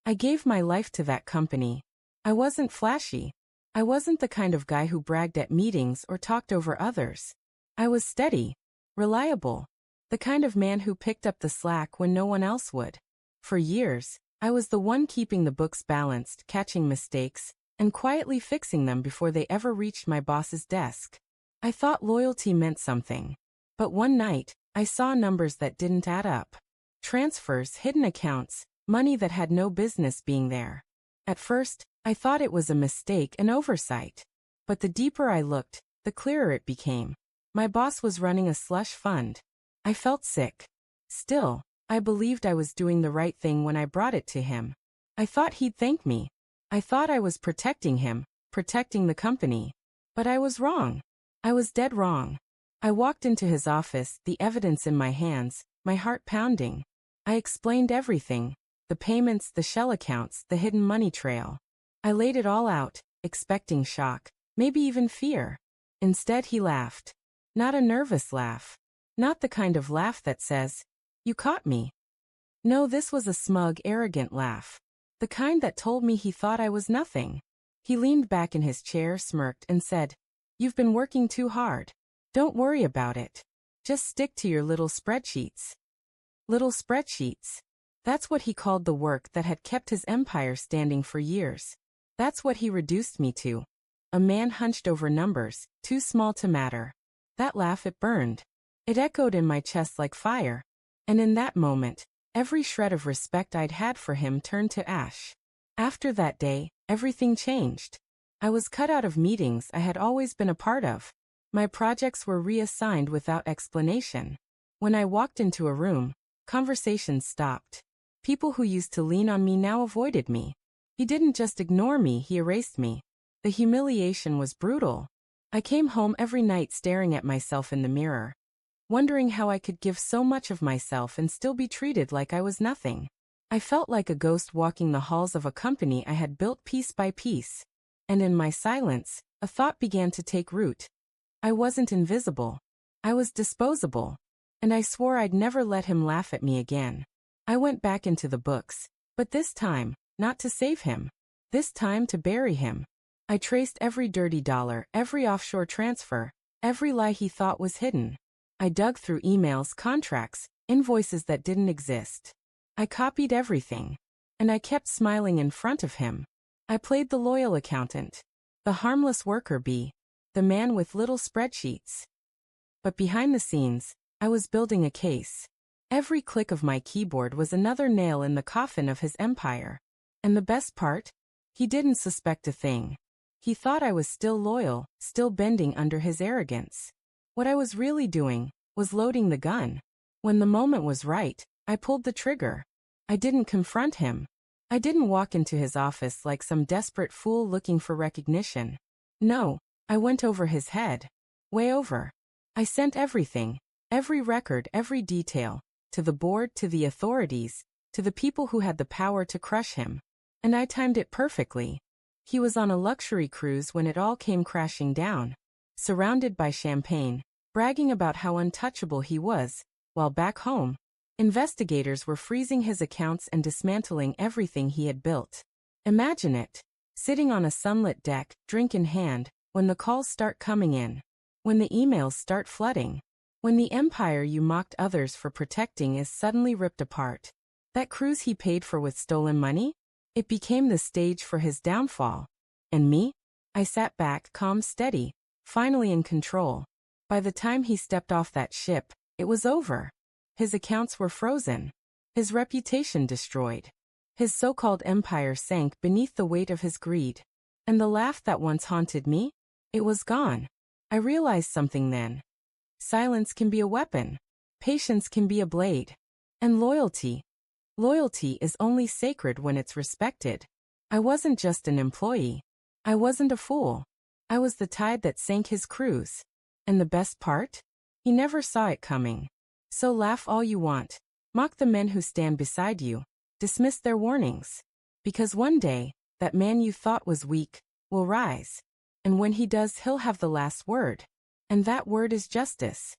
I gave my life to that company. I wasn't flashy. I wasn't the kind of guy who bragged at meetings or talked over others. I was steady, reliable, the kind of man who picked up the slack when no one else would. For years, I was the one keeping the books balanced, catching mistakes, and quietly fixing them before they ever reached my boss's desk. I thought loyalty meant something. But one night, I saw numbers that didn't add up. Transfers, hidden accounts, money that had no business being there. At first, I thought it was a mistake, an oversight. But the deeper I looked, the clearer it became. My boss was running a slush fund. I felt sick. Still, I believed I was doing the right thing when I brought it to him. I thought he'd thank me. I thought I was protecting him, protecting the company. But I was wrong. I was dead wrong. I walked into his office, the evidence in my hands, my heart pounding. I explained everything, the payments, the shell accounts, the hidden money trail. I laid it all out, expecting shock, maybe even fear. Instead, he laughed. Not a nervous laugh. Not the kind of laugh that says, "You caught me." No, this was a smug, arrogant laugh. The kind that told me he thought I was nothing. He leaned back in his chair, smirked, and said, "You've been working too hard. Don't worry about it. Just stick to your little spreadsheets." Little spreadsheets. That's what he called the work that had kept his empire standing for years. That's what he reduced me to. A man hunched over numbers, too small to matter. That laugh, it burned. It echoed in my chest like fire. And in that moment, every shred of respect I'd had for him turned to ash. After that day, everything changed. I was cut out of meetings I had always been a part of. My projects were reassigned without explanation. When I walked into a room, conversations stopped. People who used to lean on me now avoided me. He didn't just ignore me, he erased me. The humiliation was brutal. I came home every night staring at myself in the mirror, wondering how I could give so much of myself and still be treated like I was nothing. I felt like a ghost walking the halls of a company I had built piece by piece. And in my silence, a thought began to take root. I wasn't invisible. I was disposable. And I swore I'd never let him laugh at me again. I went back into the books, but this time, not to save him. This time to bury him. I traced every dirty dollar, every offshore transfer, every lie he thought was hidden. I dug through emails, contracts, invoices that didn't exist. I copied everything. And I kept smiling in front of him. I played the loyal accountant, the harmless worker bee, the man with little spreadsheets. But behind the scenes, I was building a case. Every click of my keyboard was another nail in the coffin of his empire. And the best part? He didn't suspect a thing. He thought I was still loyal, still bending under his arrogance. What I was really doing was loading the gun. When the moment was right, I pulled the trigger. I didn't confront him. I didn't walk into his office like some desperate fool looking for recognition. No, I went over his head. Way over. I sent everything, every record, every detail, to the board, to the authorities, to the people who had the power to crush him. And I timed it perfectly. He was on a luxury cruise when it all came crashing down, surrounded by champagne, bragging about how untouchable he was, while back home, investigators were freezing his accounts and dismantling everything he had built. Imagine it, sitting on a sunlit deck, drink in hand, when the calls start coming in, when the emails start flooding, when the empire you mocked others for protecting is suddenly ripped apart. That cruise he paid for with stolen money? It became the stage for his downfall. And me? I sat back, calm, steady, finally in control. By the time he stepped off that ship, it was over. His accounts were frozen. His reputation destroyed. His so-called empire sank beneath the weight of his greed. And the laugh that once haunted me? It was gone. I realized something then. Silence can be a weapon. Patience can be a blade. And loyalty is only sacred when it's respected. I wasn't just an employee. I wasn't a fool. I was the tide that sank his cruise. And the best part? He never saw it coming. So laugh all you want. Mock the men who stand beside you. Dismiss their warnings. Because one day, that man you thought was weak will rise. And when he does, he'll have the last word. And that word is justice.